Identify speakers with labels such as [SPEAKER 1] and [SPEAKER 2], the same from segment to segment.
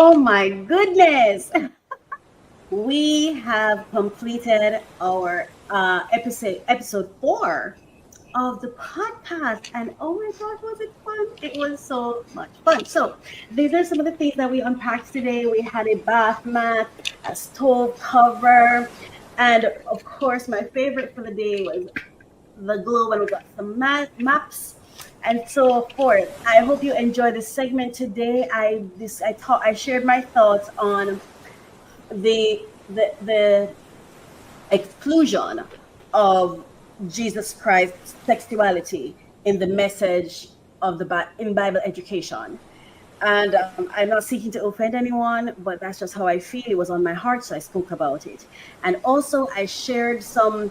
[SPEAKER 1] Oh my goodness. We have completed our episode 4 of the podcast. And oh my gosh, was it fun? It was so much fun. So these are some of the things that we unpacked today. We had a bath mat, a stove cover, and of course, my favorite for the day was the globe, and we got some maps and so forth. I hope you enjoy this segment today. I shared my thoughts on the exclusion of Jesus Christ's sexuality in the message of in Bible education. And I'm not seeking to offend anyone, but that's just how I feel. It was on my heart, so I spoke about it. And also, um, I shared some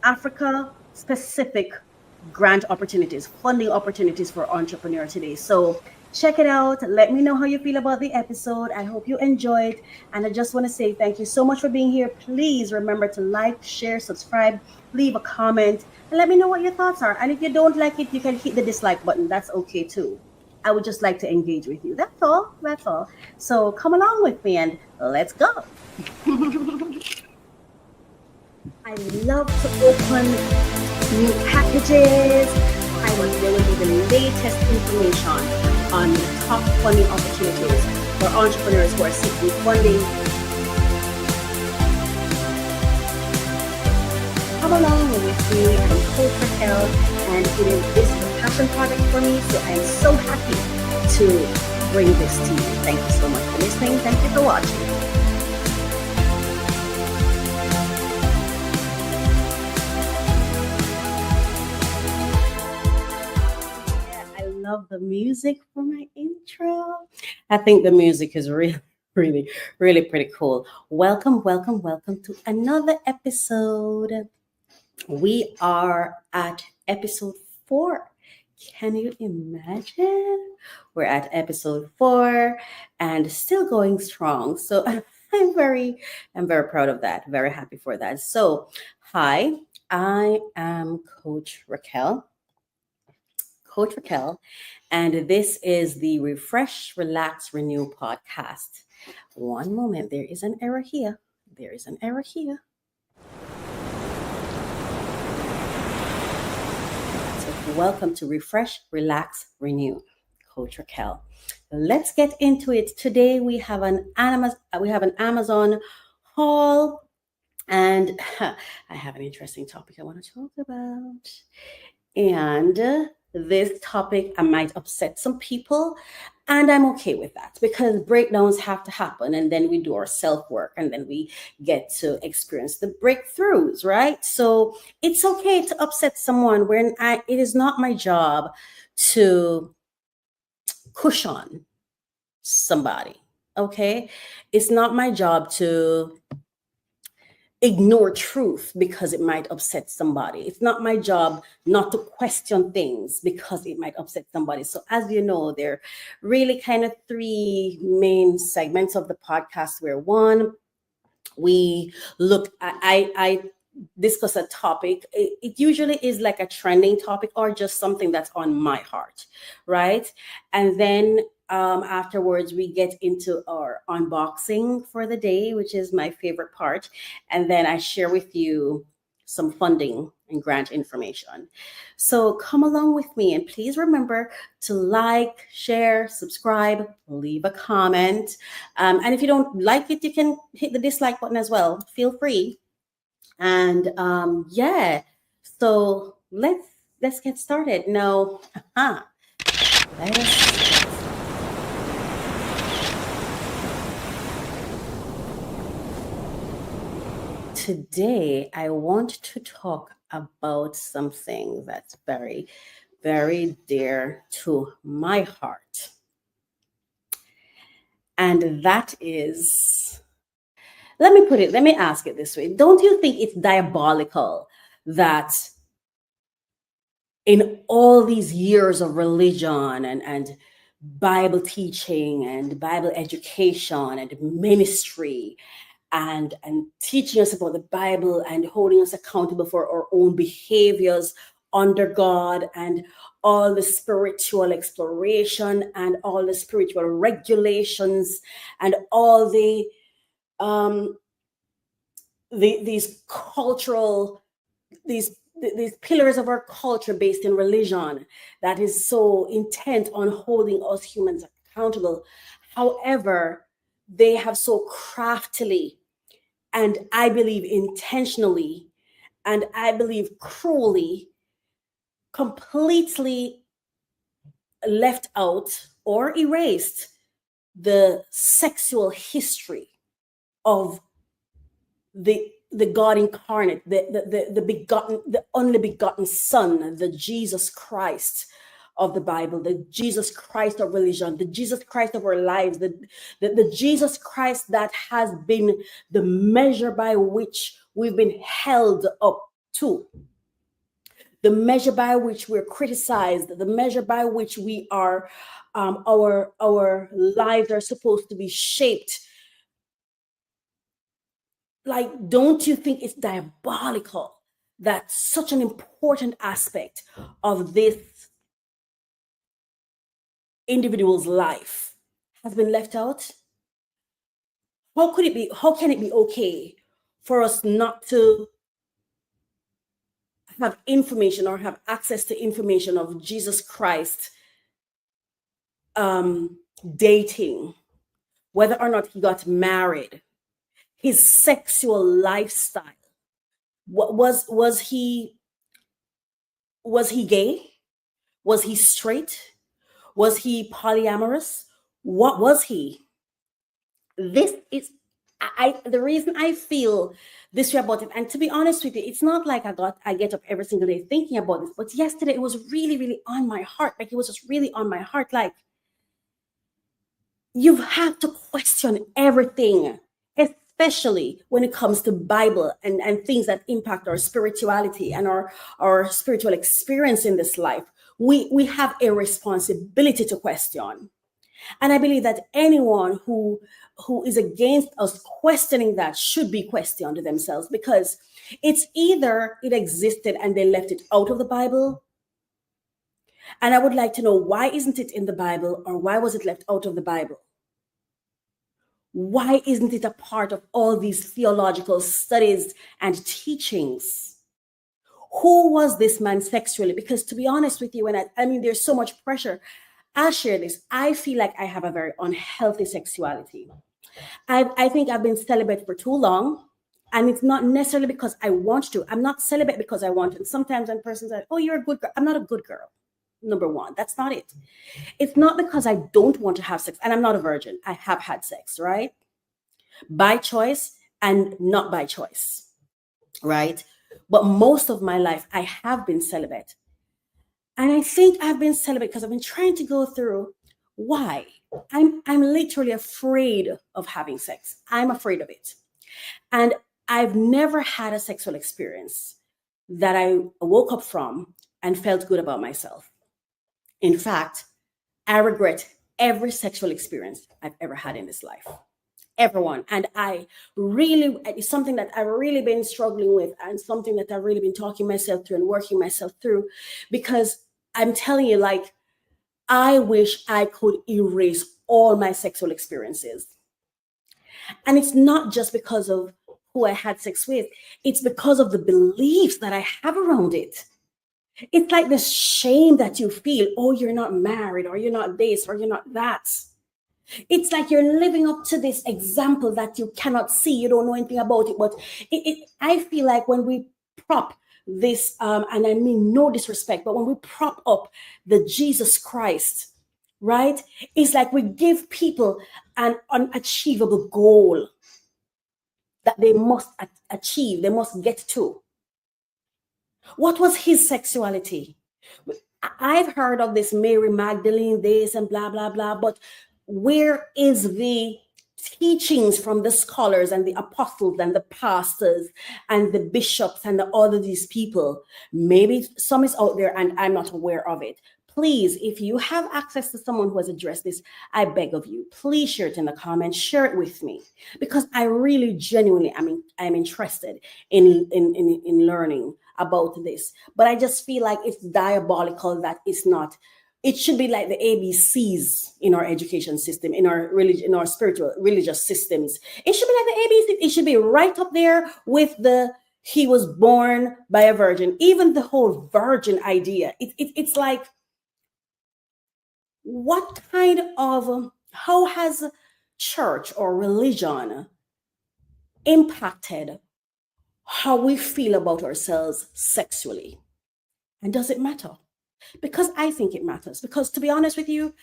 [SPEAKER 1] Africa specific grant opportunities, funding opportunities for entrepreneurs today. So check it out. Let me know how you feel about the episode. I hope you enjoyed. And I just want to say thank you so much for being here. Please remember to like, share, subscribe, leave a comment, and let me know what your thoughts are. And if you don't like it, you can hit the dislike button. That's okay too. I would just like to engage with you. That's all. That's all. So come along with me and let's go. I love to open new packages. I will give you the latest information on the top funding opportunities for entrepreneurs who are seeking funding. Come along with me. I'm Coach Racquel, and this is a passion project for me, so I'm so happy to bring this to you. Thank you so much for listening. Thank you for watching. Love the music for my intro. I think the music is really, really, really pretty cool. Welcome to another episode. We are at episode 4. Can you imagine? We're at episode 4 and still going strong. So I'm very proud of that. Very happy for that. So, hi, I am Coach Racquel. And this is the Refresh, Relax, Renew podcast. One moment, there is an error here. So welcome to Refresh, Relax, Renew, Coach Racquel. Let's get into it. Today we have an Amazon haul, and I have an interesting topic I want to talk about. And this topic I might upset some people, and I'm okay with that because breakdowns have to happen, and then we do our self-work, and then we get to experience the breakthroughs, right? So it's okay to upset someone when it is not my job to cushion somebody, okay? It's not my job to ignore truth because it might upset somebody. It's not my job not to question things because it might upset somebody. So as you know, there are really kind of 3 main segments of the podcast where one, we look at, I discuss a topic. It usually is like a trending topic or just something that's on my heart, right? And then afterwards, we get into our unboxing for the day, which is my favorite part. And then I share with you some funding and grant information. So come along with me, and please remember to like, share, subscribe, leave a comment. And if you don't like it, you can hit the dislike button as well. Feel free. And so let's get started. Now, let us. Today, I want to talk about something that's very, very dear to my heart. And that is, let me ask it this way. Don't you think it's diabolical that in all these years of religion and Bible teaching and Bible education and ministry, and teaching us about the Bible and holding us accountable for our own behaviors under God and all the spiritual exploration and all the spiritual regulations and all um, these cultural these pillars of our culture based in religion that is so intent on holding us humans accountable. However, they have so craftily, and I believe intentionally, and I believe cruelly, completely left out or erased the sexual history of the God incarnate, the begotten, the only begotten Son, the Jesus Christ of the Bible, the Jesus Christ of religion, the Jesus Christ of our lives, the Jesus Christ that has been the measure by which we've been held up to, the measure by which we're criticized, the measure by which we are, our lives are supposed to be shaped. Like, don't you think it's diabolical that such an important aspect of this individual's life has been left out? How could it be? How can it be okay for us not to have information or have access to information of Jesus Christ dating, whether or not he got married, his sexual lifestyle? What was he gay? Was he straight? Was he polyamorous? What was he? This is the reason I feel this way about it. And to be honest with you, it's not like I get up every single day thinking about this, but yesterday it was really, really on my heart. Like, it was just really on my heart. Like, you have to question everything, especially when it comes to Bible and things that impact our spirituality and our spiritual experience in this life. We have a responsibility to question. And I believe that anyone who is against us questioning that should be questioned themselves, because it's either it existed and they left it out of the Bible. And I would like to know, why isn't it in the Bible, or why was it left out of the Bible? Why isn't it a part of all these theological studies and teachings? Who was this man sexually? Because to be honest with you, I mean, there's so much pressure. I'll share this. I feel like I have a very unhealthy sexuality. I think I've been celibate for too long. And it's not necessarily because I want to. I'm not celibate because I want to. Sometimes when persons say, oh, you're a good girl. I'm not a good girl. Number one, that's not it. It's not because I don't want to have sex. And I'm not a virgin. I have had sex, right? By choice and not by choice, right? But most of my life, I have been celibate. And I think I've been celibate because I've been trying to go through why. I'm literally afraid of having sex. I'm afraid of it. And I've never had a sexual experience that I woke up from and felt good about myself. In fact, I regret every sexual experience I've ever had in this life. Everyone. And it's something that I've really been struggling with, and something that I've really been talking myself through and working myself through, because I'm telling you, like, I wish I could erase all my sexual experiences. And it's not just because of who I had sex with, it's because of the beliefs that I have around it. It's like this shame that you feel, oh, you're not married, or you're not this, or you're not that. It's like you're living up to this example that you cannot see, you don't know anything about it. But I feel like when we prop this, and I mean no disrespect, but when we prop up the Jesus Christ, right? It's like we give people an unachievable goal that they must achieve, they must get to. What was his sexuality? I've heard of this Mary Magdalene, this and blah, blah, blah, but where is the teachings from the scholars and the apostles and the pastors and the bishops and all of these people? Maybe some is out there and I'm not aware of it. Please, if you have access to someone who has addressed this, I beg of you, please share it in the comments, share it with me, because I really genuinely, I'm interested in learning about this. But I just feel like it's diabolical that it's not. It should be like the ABCs in our education system, in our religion, in our spiritual religious systems. It should be like the ABC. It should be right up there with the he was born by a virgin. Even the whole virgin idea. It's like, what kind of, how has church or religion impacted how we feel about ourselves sexually? And does it matter? Because I think it matters. Because to be honest with you,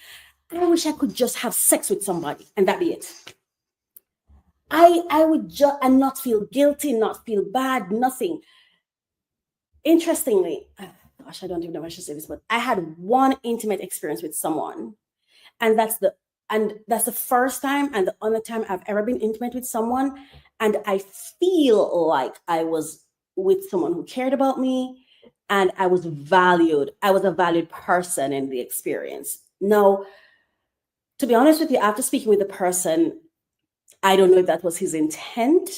[SPEAKER 1] I wish I could just have sex with somebody and that be it. I would just, and not feel guilty, not feel bad, nothing. Interestingly, gosh, I don't even know if I should say this, but I had one intimate experience with someone, and that's the first time and the only time I've ever been intimate with someone, and I feel like I was with someone who cared about me, and I was valued. I was a valued person in the experience. Now, to be honest with you, after speaking with the person, I don't know if that was his intent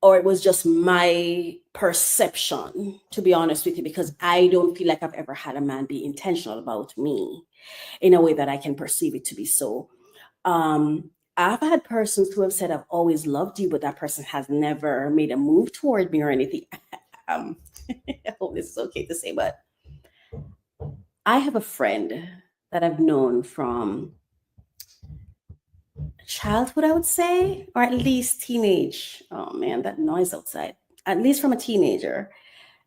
[SPEAKER 1] or it was just my perception, to be honest with you, because I don't feel like I've ever had a man be intentional about me in a way that I can perceive it to be so. I've had persons who have said, I've always loved you, but that person has never made a move toward me or anything. I hope this is okay to say, but I have a friend that I've known from childhood, I would say, or at least teenage. Oh man, that noise outside. At least from a teenager.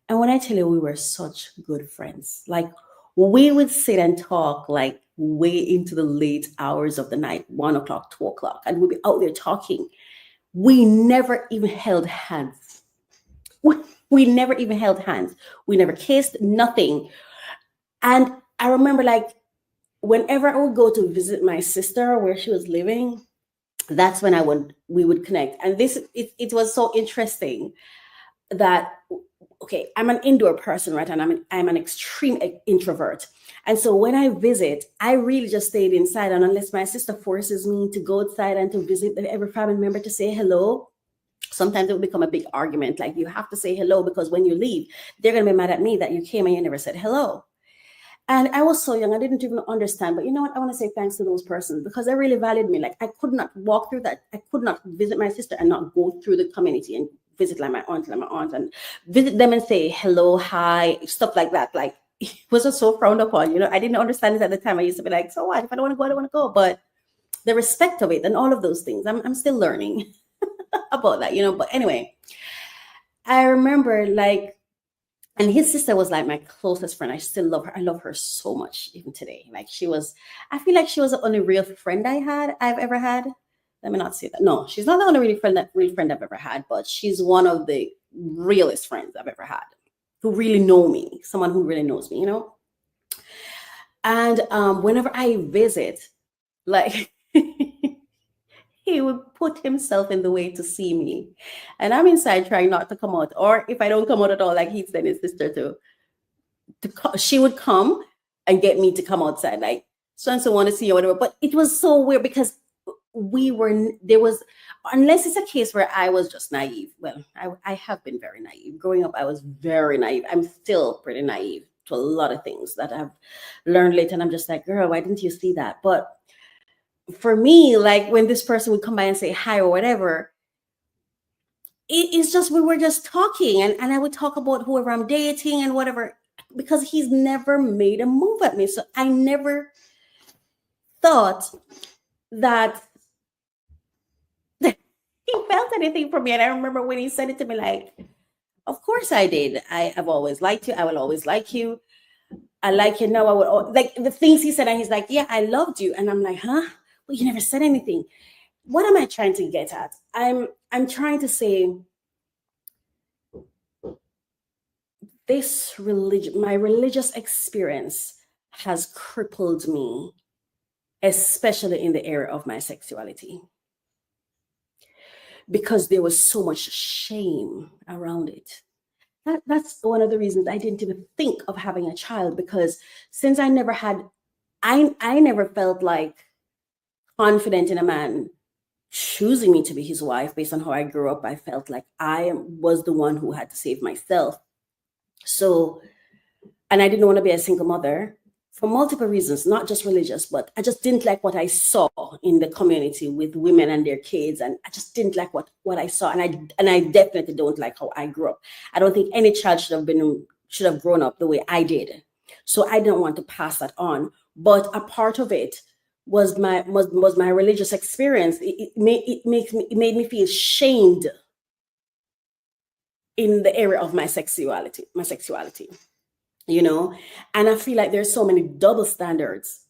[SPEAKER 1] And when I tell you, we were such good friends. Like, we would sit and talk like way into the late hours of the night, 1 o'clock, 2 o'clock, and we'd be out there talking. We never even held hands. We never even held hands. We never kissed, nothing. And I remember, like, whenever I would go to visit my sister where she was living, that's when we would connect. And it was so interesting that, okay, I'm an indoor person, right? And I'm an extreme introvert. And so when I visit, I really just stayed inside. And unless my sister forces me to go outside and to visit every family member to say hello, sometimes it will become a big argument. Like, you have to say hello because when you leave, they're going to be mad at me that you came and you never said hello. And I was so young, I didn't even understand. But you know what? I want to say thanks to those persons because they really valued me. Like, I could not walk through that. I could not visit my sister and not go through the community and visit like my aunt and visit them and say hello, hi, stuff like that. Like, it wasn't so frowned upon. You know, I didn't understand it at the time. I used to be like, so what? If I don't want to go, I don't want to go. But the respect of it and all of those things, I'm still learning about that, you know. But anyway, I remember, like, and his sister was like my closest friend. I still love her. I love her so much even today. Like, I feel like she was the only real friend I've ever had. Let me not say that. No, she's not the only real friend I've ever had, but she's one of the realest friends I've ever had who really know me, someone who really knows me, you know? And whenever I visit, like, he would put himself in the way to see me. And I'm inside trying not to come out. Or if I don't come out at all, like, he'd send his sister she would come and get me to come outside. Like, so and so want to see you or whatever. But it was so weird because unless it's a case where I was just naive. Well, I have been very naive. Growing up, I was very naive. I'm still pretty naive to a lot of things that I've learned later. And I'm just like, girl, why didn't you see that? But for me, like, when this person would come by and say hi or whatever, it's just, we were just talking and I would talk about whoever I'm dating and whatever, because he's never made a move at me. So I never thought that he felt anything for me. And I remember when he said it to me, like, of course I did. I've always liked you. I will always like you. I like you now. I would, like, the things he said, and he's like, yeah, I loved you. And I'm like, huh? Well, you never said anything. What am I trying to get at? I'm trying to say, my religious experience has crippled me, especially in the area of my sexuality, because there was so much shame around it. That's one of the reasons I didn't even think of having a child, because since I never had, I never felt like confident in a man choosing me to be his wife based on how I grew up. I felt like I was the one who had to save myself. So, and I didn't want to be a single mother for multiple reasons, not just religious, but I just didn't like what I saw in the community with women and their kids, and I just didn't like what I saw, and I definitely don't like how I grew up. I don't think any child should have grown up the way I did, so I didn't want to pass that on. But a part of it was my religious experience. It made me feel shamed in the area of my sexuality, you know. And I feel like there's so many double standards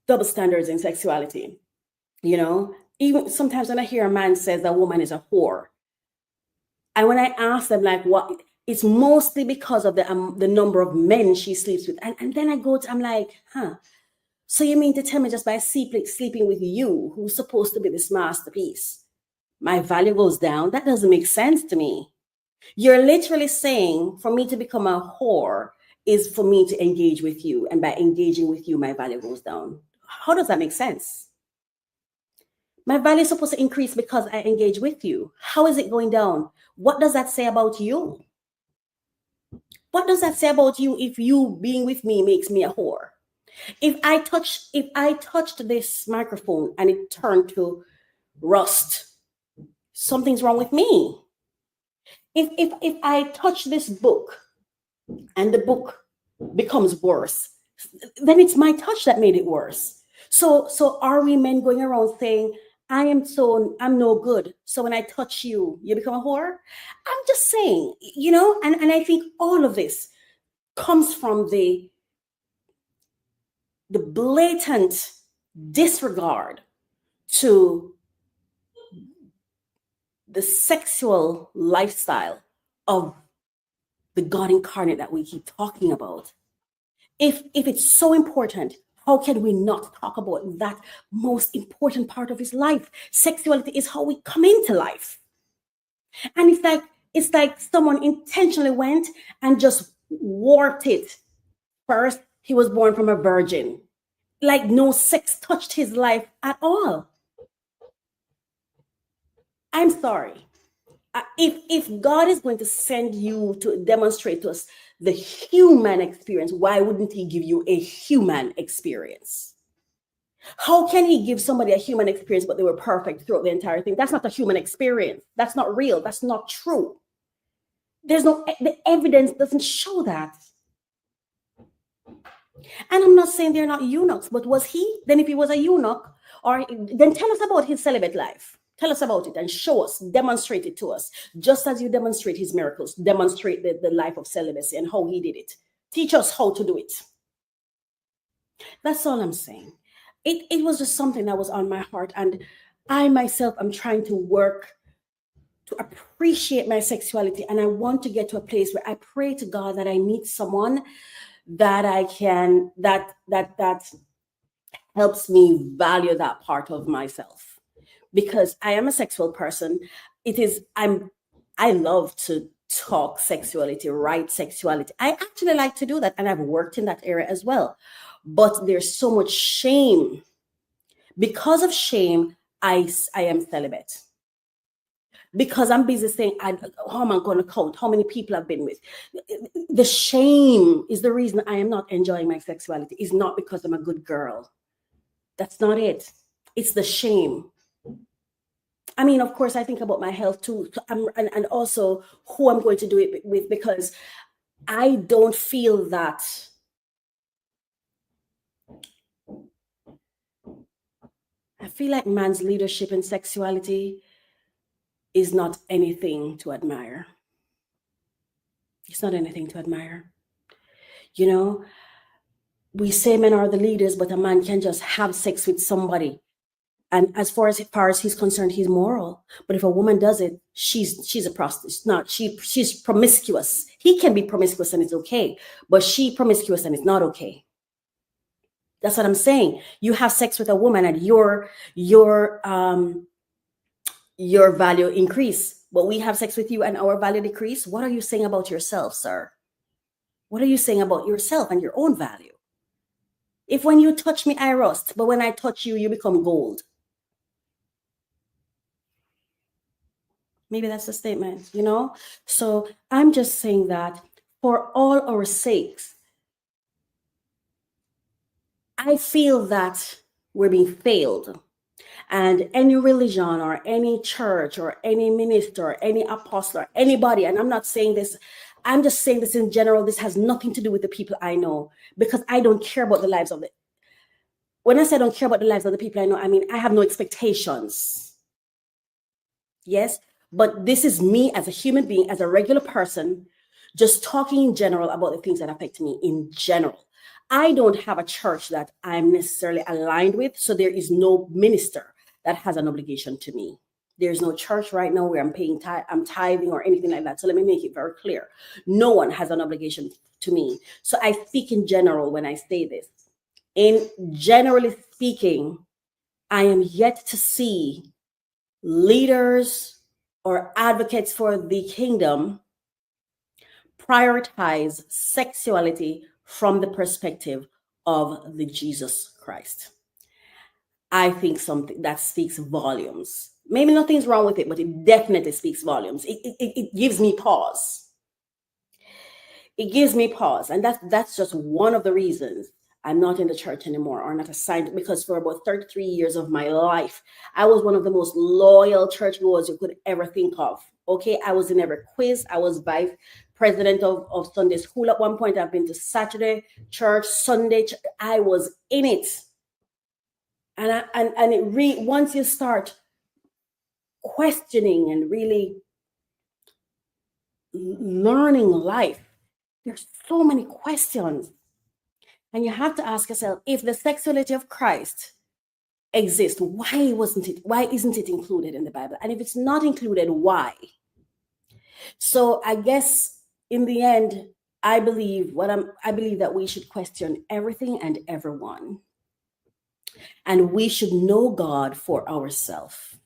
[SPEAKER 1] in sexuality, you know. Even sometimes when I hear a man says a woman is a whore, and when I ask them like what, it's mostly because of the number of men she sleeps with, and then I'm like, huh. So you mean to tell me just by sleeping with you, who's supposed to be this masterpiece, my value goes down? That doesn't make sense to me. You're literally saying for me to become a whore is for me to engage with you, and by engaging with you, my value goes down. How does that make sense? My value is supposed to increase because I engage with you. How is it going down? What does that say about you? What does that say about you if you being with me makes me a whore? If I touched this microphone and it turned to rust, something's wrong with me. If I touch this book and the book becomes worse, then it's my touch that made it worse. So are we men going around saying, I'm no good, so when I touch you, you become a whore? I'm just saying, you know, and I think all of this comes from the blatant disregard to the sexual lifestyle of the God incarnate that we keep talking about. If it's so important, how can we not talk about that most important part of his life? Sexuality is how we come into life. And it's like someone intentionally went and just warped it. First, he was born from a virgin. Like no sex touched his life at all. I'm sorry. If God is going to send you to demonstrate to us the human experience, why wouldn't He give you a human experience? How can He give somebody a human experience but they were perfect throughout the entire thing? That's not a human experience. That's not real. That's not true. The evidence doesn't show that. And I'm not saying they're not eunuchs, but was he? Then if he was a eunuch, or then tell us about his celibate life. Tell us about it and show us, demonstrate it to us. Just as you demonstrate his miracles, demonstrate the life of celibacy and how he did it. Teach us how to do it. That's all I'm saying. It was just something that was on my heart. And I myself am trying to work to appreciate my sexuality. And I want to get to a place where I pray to God that I meet someone that I can, that helps me value that part of myself, because I am a sexual person. I love to talk sexuality, write sexuality. I actually like to do that, and I've worked in that area as well. But there's so much shame. Because of shame, I am celibate. Because I'm busy saying, how am I going to count how many people I've been with? The shame is the reason I am not enjoying my sexuality. It's not because I'm a good girl. That's not it. It's the shame. I mean, of course, I think about my health too, and also who I'm going to do it with, because I don't feel that. I feel like man's leadership in sexuality is not anything to admire. It's not anything to admire. You know, we say men are the leaders, but a man can just have sex with somebody, and as far as he's concerned, he's moral. But if a woman does it, she's a prostitute. Not she's promiscuous. He can be promiscuous and it's okay, but she promiscuous and it's not okay. That's what I'm saying. You have sex with a woman and your value increase. but we have sex with you and our value decrease, what are you saying about yourself, sir? What are you saying about yourself and your own value? If when you touch me, I rust, but when I touch you, you become gold. Maybe that's the statement, you know? So I'm just saying that for all our sakes, I feel that we're being failed. And any religion or any church or any minister or any apostle or anybody, and I'm not saying this, I'm just saying this in general, this has nothing to do with the people I know, because I don't care about the lives of it. When I say I don't care about the lives of the people I know, I mean, I have no expectations. Yes, but this is me as a human being, as a regular person, just talking in general about the things that affect me in general. I don't have a church that I'm necessarily aligned with, so there is no minister that has an obligation to me. There's no church right now where I'm tithing or anything like that. So let me make it very clear. No one has an obligation to me. So I speak in general when I say this. In generally speaking, I am yet to see leaders or advocates for the kingdom prioritize sexuality from the perspective of the Jesus Christ. I think something that speaks volumes. Maybe nothing's wrong with it, but it definitely speaks volumes. It gives me pause. It gives me pause. And that's just one of the reasons I'm not in the church anymore, or not assigned, because for about 33 years of my life, I was one of the most loyal churchgoers you could ever think of. Okay, I was in every quiz. I was vice president of Sunday school at one point. I've been to Saturday church, Sunday church. I was in it. And it once you start questioning and really learning life, there's so many questions. And you have to ask yourself, if the sexuality of Christ exists, why isn't it included in the Bible? And if it's not included, why? So I guess in the end, I believe that we should question everything and everyone. And we should know God for ourselves.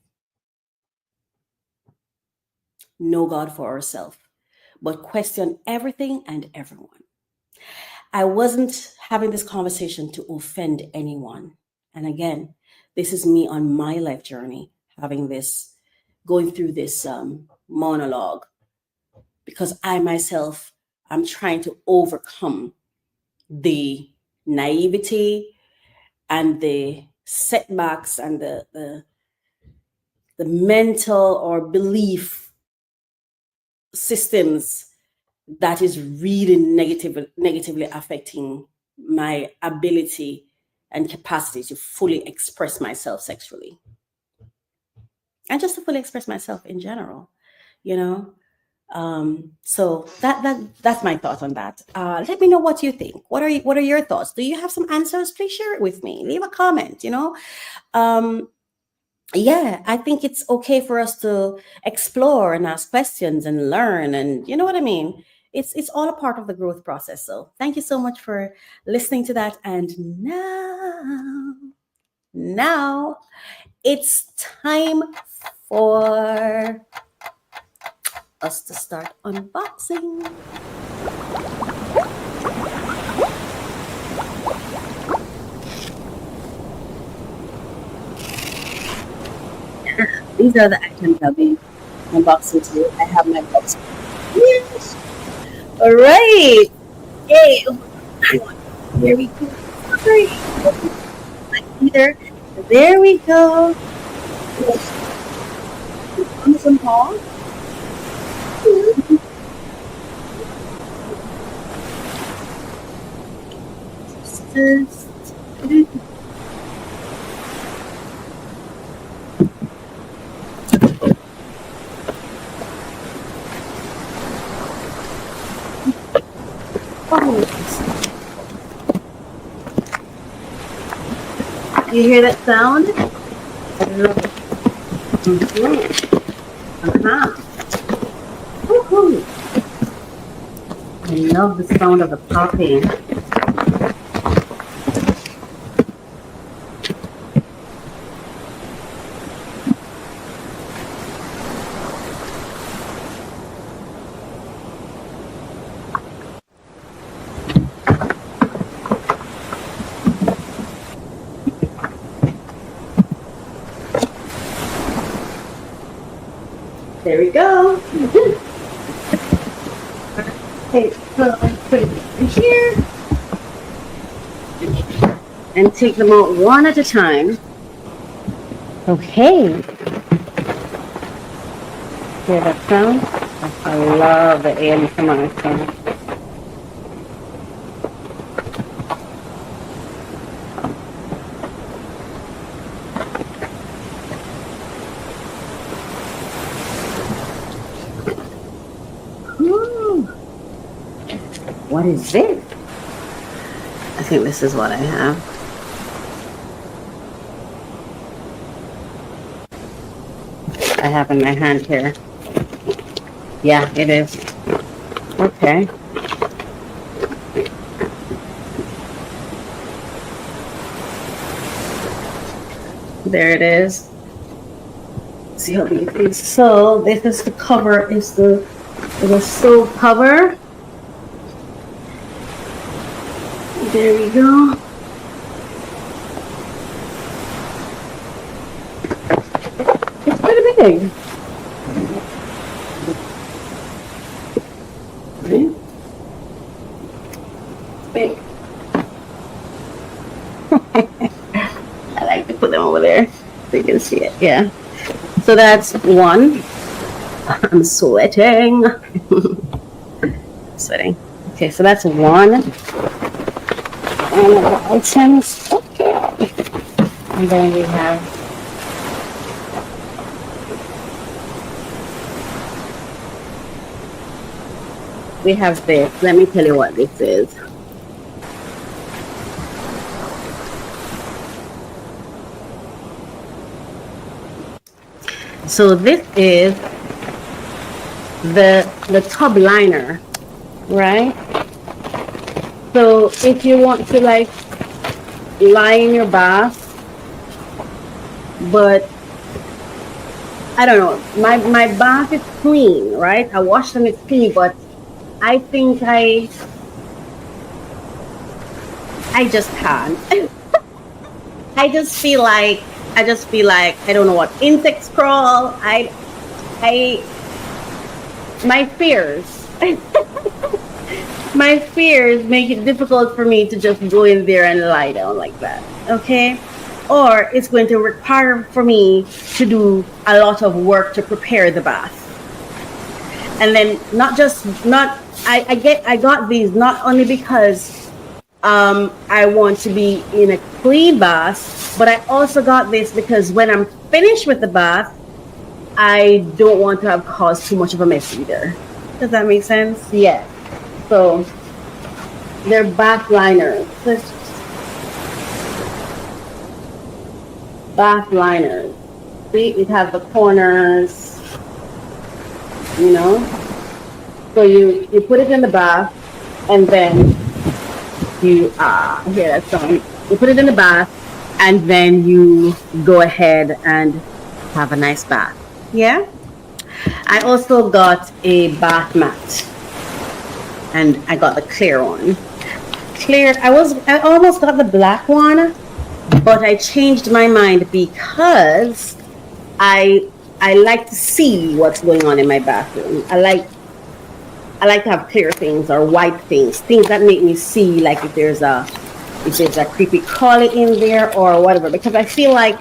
[SPEAKER 1] Know God for ourselves, but question everything and everyone. I wasn't having this conversation to offend anyone. And again, this is me on my life journey, going through this monologue, because I myself, I'm trying to overcome the naivety and the setbacks and the mental or belief systems that is really negatively affecting my ability and capacity to fully express myself sexually, and just to fully express myself in general, you know. So that's my thought on that. Let me know what you think. What are your thoughts? Do you have some answers? Please share it with me. Leave a comment. You know, yeah, I think it's okay for us to explore and ask questions and learn, and you know what I mean. It's all a part of the growth process. So thank you so much for listening to that. And now it's time for us to start unboxing. These are the items I'll be unboxing today. I have my box. Yes. All right. Yay. Here we go. Either. There we go. Some Paul. You hear that sound? Woohoo! I love the sound of the popping. There we go. Okay, so I put it in here and take them out one at a time. Okay. Hear that sound? I love the ASMR sound. What is this? I think this is what I have. I have in my hand here. Yeah, it is. Okay. There it is. See how big it is. So this is the cover. Is the soap cover. There we go. It's pretty big. Right? It's big. I like to put them over there so you can see it. Yeah. So that's one. I'm sweating. Sweating. Okay, so that's one. And the items. Okay. And then we have this. Let me tell you what this is. So this is the tub liner, right? So if you want to like lie in your bath, but I don't know, my bath is clean, right? I wash them, it's clean, but I think I just can't. I just feel like I don't know what, insects crawl. My fears my fears make it difficult for me to just go in there and lie down like that. Okay? Or it's going to require for me to do a lot of work to prepare the bath. And then I got these not only because I want to be in a clean bath, but I also got this because when I'm finished with the bath, I don't want to have caused too much of a mess either. Does that make sense? Yeah. So they're bath liners. Bath liners. See, it has the corners, you know. So you put it in the bath, and then you hear that song. You put it in the bath, and then you go ahead and have a nice bath. Yeah. I also got a bath mat, and I got the clear one. Clear. I almost got the black one, but I changed my mind because I like to see what's going on in my bathroom. I like to have clear things or white things that make me see, like if there's a creepy crawly in there or whatever, because I feel like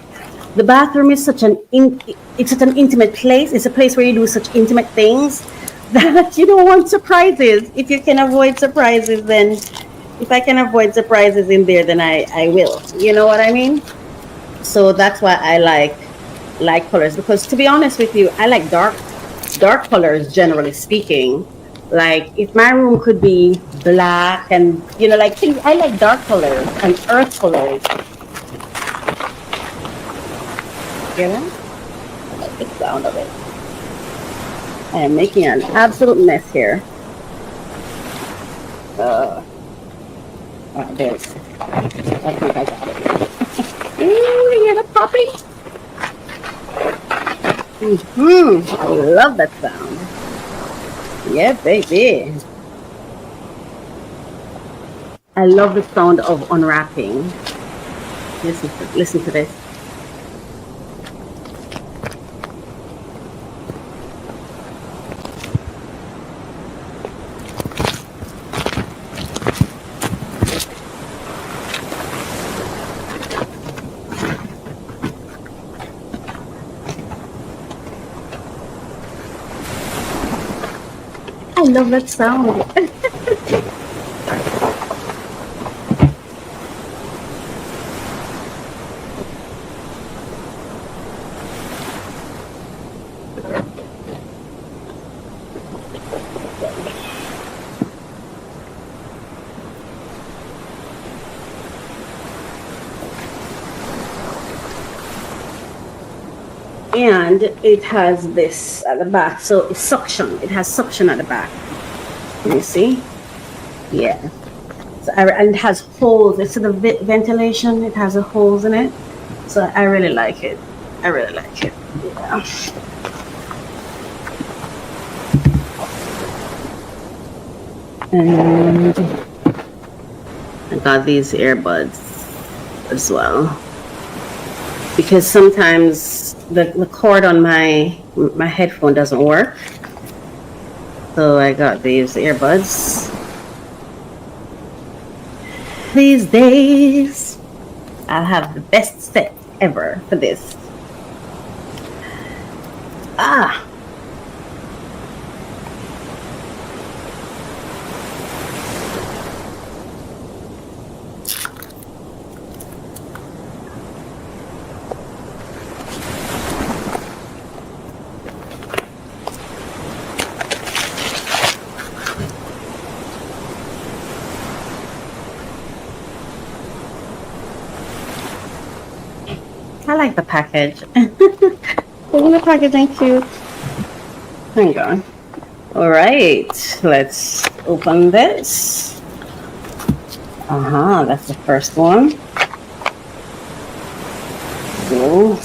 [SPEAKER 1] the bathroom is such an intimate place. It's a place where you do such intimate things that you don't want surprises. If you can avoid surprises, then if I can avoid surprises in there, then I will. You know what I mean? So that's why I like colors, because to be honest with you, I like dark colors, generally speaking. Like if my room could be black and like things, I like dark colors and earth colors. You know? I like the sound of it. I am making an absolute mess here. There it is. I think I got it. Ooh, you hear the popping? I love that sound. Yeah, baby. I love the sound of unwrapping. Listen to this. love that sound. And it has this at the back, so it's suction. It has suction at the back. Can you see? Yeah. So and it has holes. It's the ventilation. It has the holes in it. So I really like it. I really like it. Yeah. And I got these earbuds as well, because sometimes the cord on my headphone doesn't work. So I got these earbuds. These days, I'll have the best set ever for this. Ah. I like the package. Isn't the packaging cute? Hang on. All right, let's open this. That's the first one. So,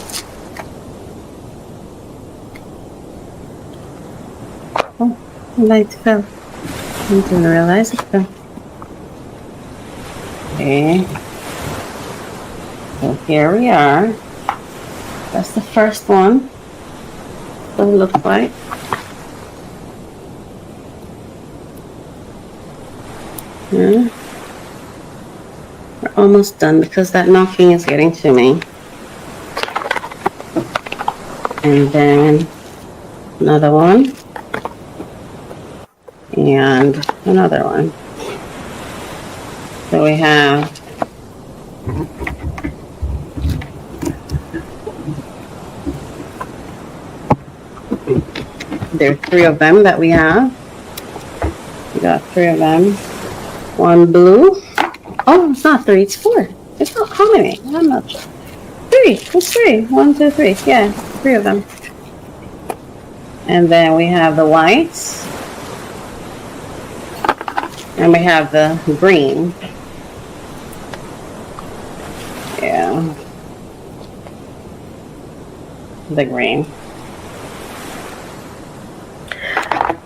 [SPEAKER 1] oh, the light fell. I didn't realize it fell. Okay. So here we are. That's the first one. What it looks like. Yeah. We're almost done because that knocking is getting to me. And then another one. And another one. So we have there are 3 of them that we have. We got 3 of them. One blue. Oh, it's not 3, it's 4. It's not how many? I'm not sure. 3. It's 3. 1, 2, 3. Yeah, 3 of them. And then we have the whites. And we have the green. Yeah. The green.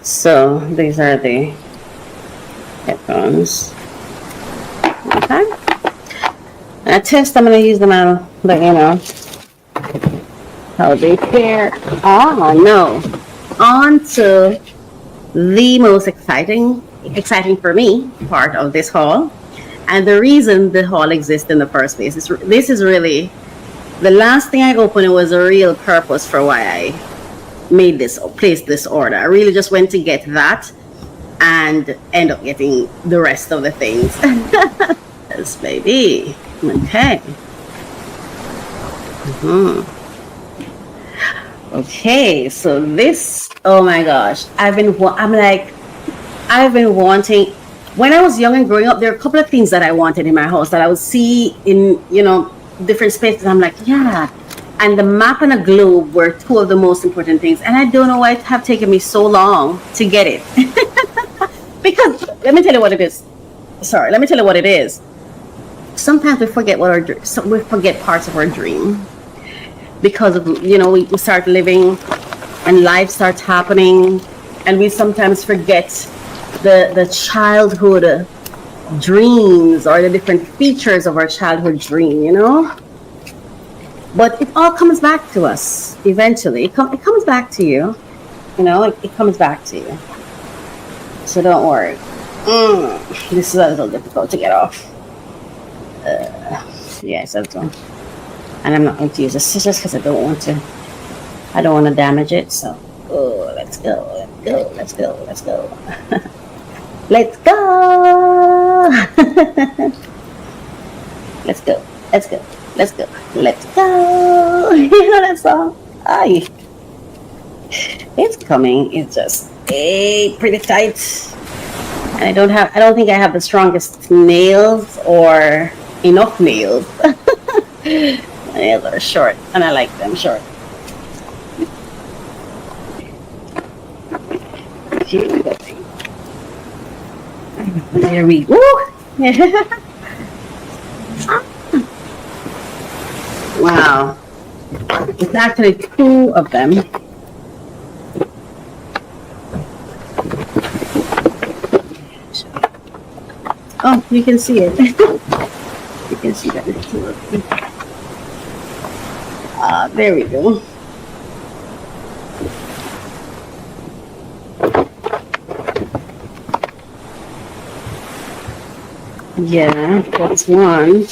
[SPEAKER 1] So these are the headphones. Okay. I test, I'm going to use them out, but you know how they fare. No. On to the most exciting for me part of this haul, and the reason the haul exists in the first place. This is really the last thing I opened. It was a real purpose for why I placed this order. I really just went to get that and end up getting the rest of the things. Yes, baby. Okay. Okay, so this, oh my gosh, I've been wanting, when I was young and growing up, there are a couple of things that I wanted in my house that I would see in, different spaces. I'm like, yeah. And the map and a globe were 2 of the most important things. And I don't know why it have taken me so long to get it. Because, let me tell you what it is. Sometimes we forget we forget parts of our dream. Because of, we start living and life starts happening. And we sometimes forget the childhood dreams or the different features of our childhood dream, But it all comes back to us eventually. It comes back to you, it comes back to you. So don't worry. This is a little difficult to get off. Yes, that's one. And I'm not going to use the scissors because I don't want to damage it. So, let's go. go. Let's go. Let's go. Let's go. Let's go. Let's go. Let's go. Let's go. You know that song? Ay, it's coming. It's just pretty tight. And I don't think I have the strongest nails or enough nails. My nails are short and I like them short. There we go. Wow. It's actually two of them. Oh, you can see it. You can see that it's two of them. There we go. Yeah, that's one.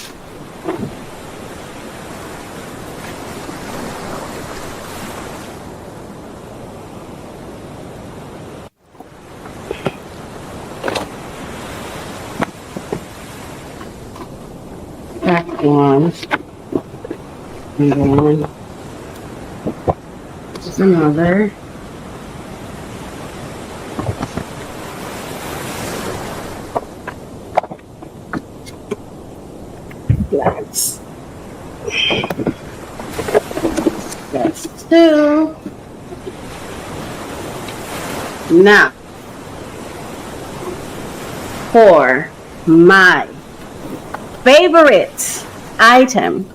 [SPEAKER 1] That one. And then there's another. That's two. Now, for my favorite item.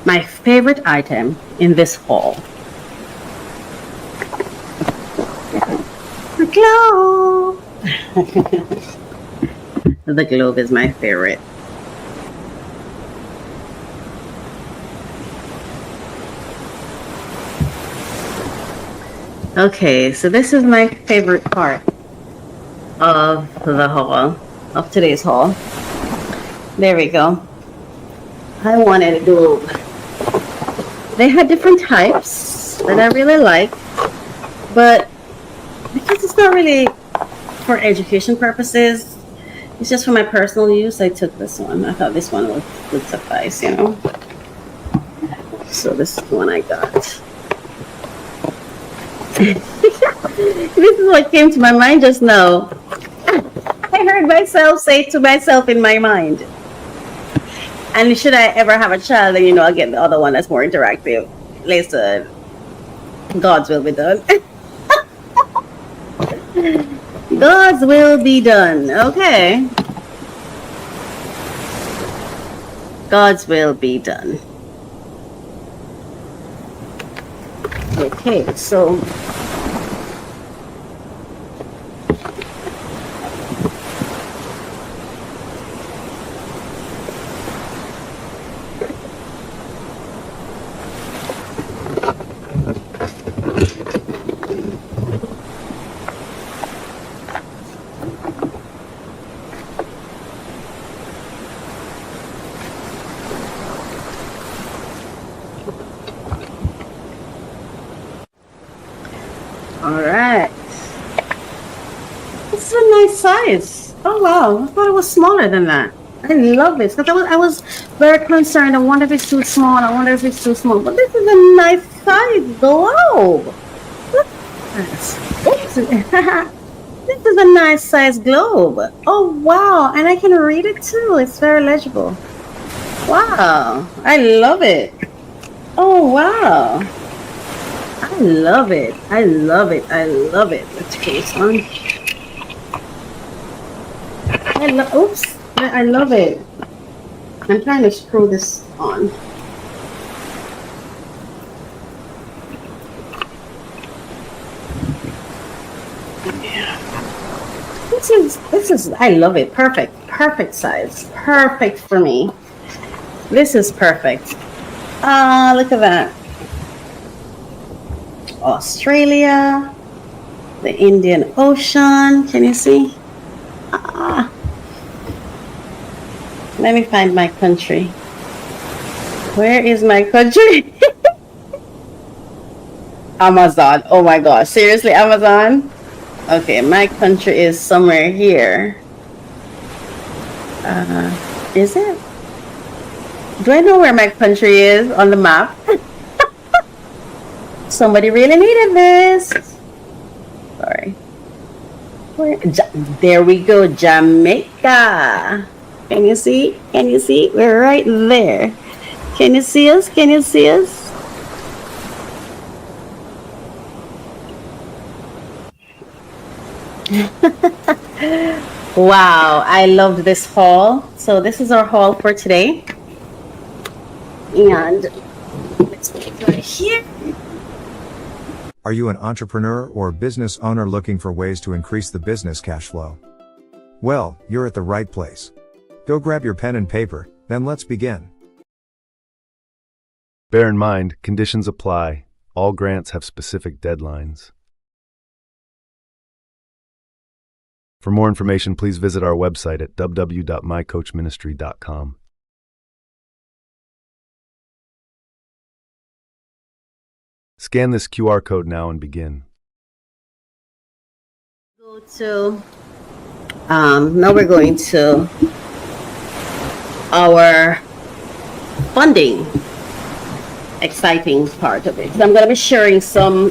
[SPEAKER 1] My favorite item in this haul. The globe. The globe is my favorite. Okay, so this is my favorite part of the haul, of today's haul. There we go. I wanted a globe. They had different types that I really like, but because it's not really for education purposes, it's just for my personal use, I took this one. I thought this one would suffice, you know. So this is the one I got. This is what came to my mind just now. I heard myself say to myself in my mind, and should I ever have a child, then I'll get the other one that's more interactive. Listen, God's will be done. God's will be done. Okay. God's will be done. Okay, so alright. This is a nice size. Oh wow, I thought it was smaller than that. I love this because I was very concerned. I wonder if it's too small. But this is a nice size globe. Look at this. This is a nice size globe. Oh wow, and I can read it too. It's very legible. Wow, I love it. Oh wow. I love it. I love it. I love it. Let's put this on. Oops. I love it. I'm trying to screw this on. Yeah. This is I love it. Perfect size. Perfect for me. This is perfect. Look at that. Australia, the Indian Ocean. Can you see? Let me find my country. Where is my country? Amazon. Oh my gosh. Seriously, Amazon? Okay, my country is somewhere here. Is it? Do I know where my country is on the map? Somebody really needed this. Sorry. There we go, Jamaica. Can you see? Can you see? We're right there. Can you see us? Can you see us? Wow, I loved this haul. So this is our haul for today. And let's put it right here.
[SPEAKER 2] Are you an entrepreneur or business owner looking for ways to increase the business cash flow? Well, you're at the right place. Go grab your pen and paper, then let's begin.
[SPEAKER 3] Bear in mind, conditions apply. All grants have specific deadlines. For more information, please visit our website at www.mycoachministry.com. Scan this QR code now and begin.
[SPEAKER 1] Go to, now we're going to our funding, exciting part of it. So I'm going to be sharing some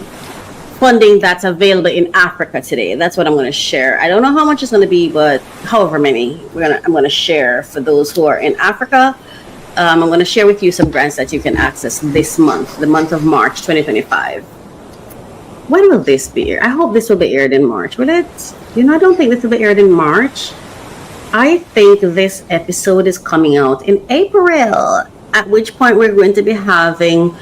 [SPEAKER 1] funding that's available in Africa today. That's what I'm going to share. I don't know how much it's going to be, but however many I'm going to share for those who are in Africa. I'm going to share with you some grants that you can access this month, the month of March 2025. When will this be aired? I hope this will be aired in March. Will it? I don't think this will be aired in March. I think this episode is coming out in April, at which point we're going to be having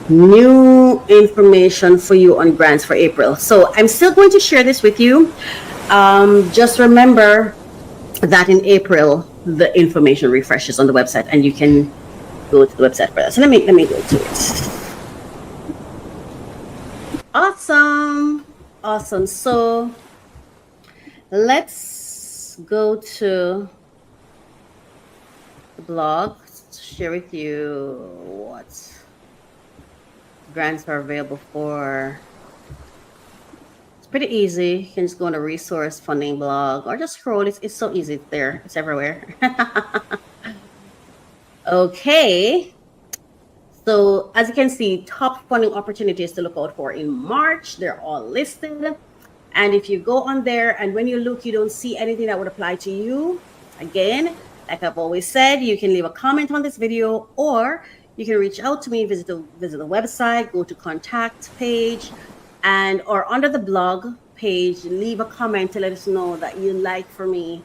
[SPEAKER 1] new information for you on grants for April. So I'm still going to share this with you. Just remember that in April, the information refreshes on the website and you can go to the website for that. So let me go to it. Awesome. So let's go to the blog to share with you what grants are available for. It's pretty easy. You can just go on the resource funding blog or just scroll. It's so easy. It's there. It's everywhere. Okay. So as you can see, top funding opportunities to look out for in March. They're all listed. And if you go on there and when you look, you don't see anything that would apply to you, again, like I've always said, you can leave a comment on this video or you can reach out to me, visit the website, go to contact page, and or under the blog page, leave a comment to let us know that you'd like for me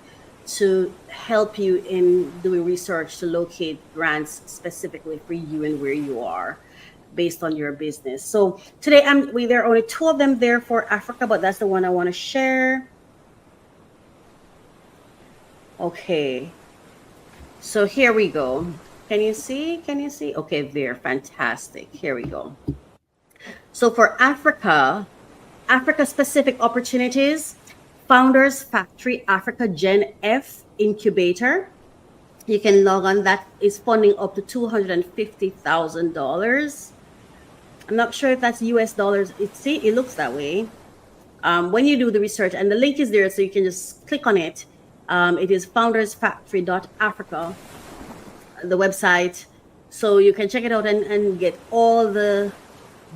[SPEAKER 1] to help you in doing research to locate grants specifically for you and where you are based on your business. So today there are only 2 of them there for Africa, but that's the one I want to share. Okay. So here we go. Can you see? Okay, there. Fantastic. Here we go. So for Africa specific opportunities, Founders Factory Africa Gen F Incubator. You can log on. That is funding up to $250,000. I'm not sure if that's US dollars. It looks that way. When you do the research, and the link is there, so you can just click on it. It is foundersfactory.africa, the website, so you can check it out and get all the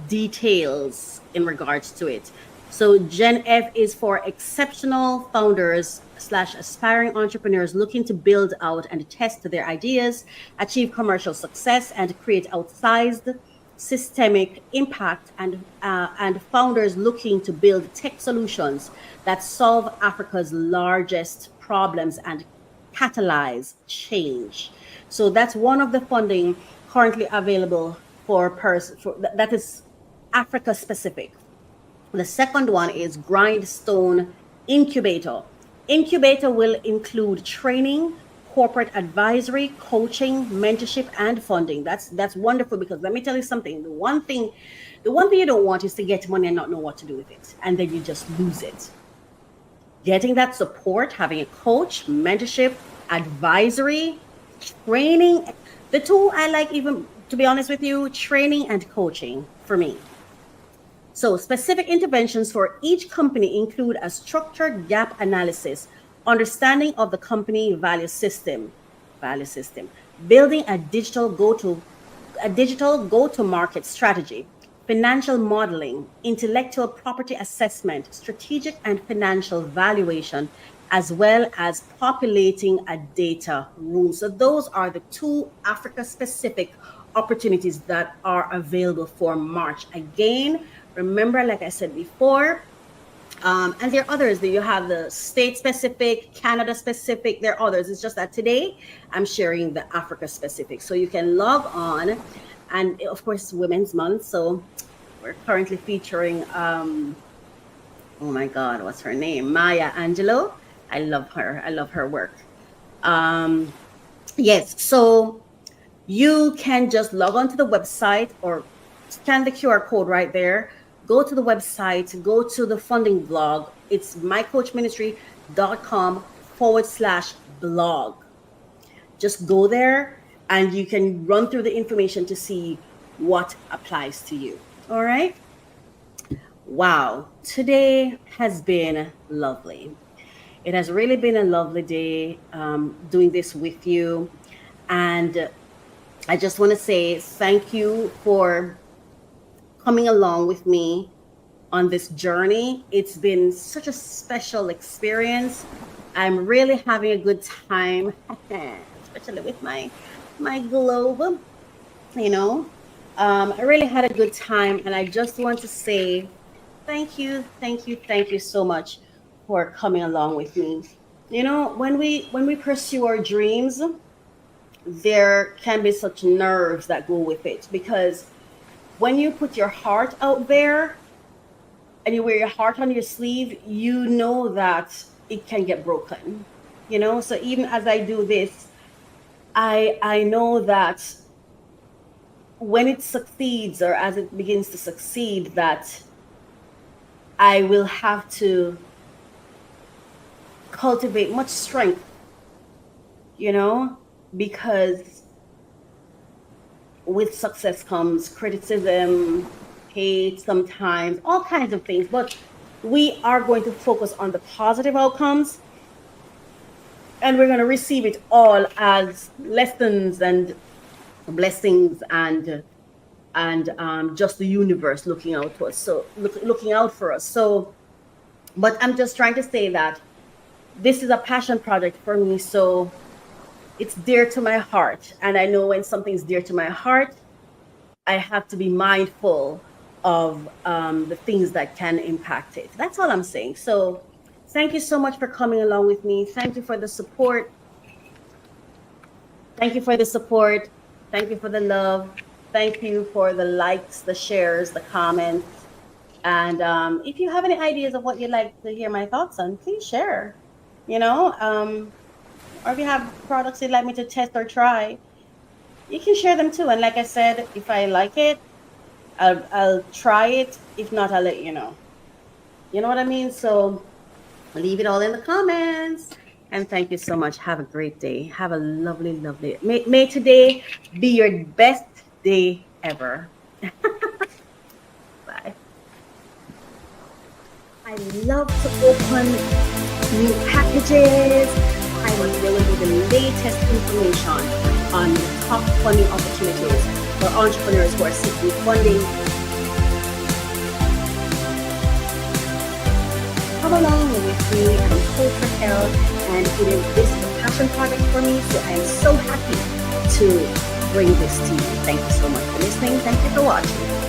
[SPEAKER 1] details in regards to it. So Gen F is for exceptional founders / aspiring entrepreneurs looking to build out and test their ideas, achieve commercial success, and create outsized systemic impact, and founders looking to build tech solutions that solve Africa's largest problems and catalyze change. So that's one of the funding currently available that is Africa specific. The second one is Grindstone Incubator. Incubator will include training, corporate advisory, coaching, mentorship, and funding. That's wonderful, because let me tell you something. The one thing you don't want is to get money and not know what to do with it, and then you just lose it. Getting that support, having a coach, mentorship, advisory, training. The two I like even to be honest with you, training and coaching for me. So, specific interventions for each company include a structured gap analysis, understanding of the company value system, building a digital go to market strategy, financial modeling, intellectual property assessment, strategic and financial valuation, as well as populating a data room. So, those are the two Africa specific opportunities that are available for March. Again, remember, like I said before, and there are others that you have the state specific, Canada specific. There are others. It's just that today I'm sharing the Africa specific. So you can log on, and of course, Women's Month. So we're currently featuring, oh my God, what's her name? Maya Angelou. I love her. I love her work. Um, yes. So you can just log on to the website or scan the QR code right there. Go to the website, go to the funding blog. It's mycoachministry.com/blog. Just go there and you can run through the information to see what applies to you. All right. Wow. Today has been lovely. It has really been a lovely day doing this with you. And I just want to say thank you for coming along with me on this journey. It's been such a special experience. I'm really having a good time, especially with my globe. You know, I really had a good time, and I just want to say thank you, thank you so much for coming along with me. You know, when we pursue our dreams, there can be such nerves that go with it because when you put your heart out there and you wear your heart on your sleeve, you know that it can get broken. You know, so even as I do this, I know that when it succeeds or as it begins to succeed, that I will have to cultivate much strength, you know, because with success comes criticism, hate, sometimes all kinds of things. But we are going to focus on the positive outcomes and we're going to receive it all as lessons and blessings and just the universe looking out to us. So looking out for us. So, but I'm just trying to say that this is a passion project for me. So it's dear to my heart. And I know when something's dear to my heart, I have to be mindful of the things that can impact it. That's all I'm saying. So thank you so much for coming along with me. Thank you for the support. Thank you for the support. Thank you for the love. Thank you for the likes, the shares, the comments. And if you have any ideas of what you'd like to hear my thoughts on, please share. You know, or if you have products you'd like me to test or try, you can share them too. And like I said, if I like it, I'll try it. If not, I'll let you know. You know what I mean? So leave it all in the comments. And thank you so much. Have a great day. Have a lovely, lovely. May today be your best day ever. Bye. I love to open new packages. I will give you the latest information on top funding opportunities for entrepreneurs who are seeking funding. Come along with me. I'm Coach Racquel, and it is this passion project for me. So I am so happy to bring this to you. Thank you so much for listening. Thank you for watching.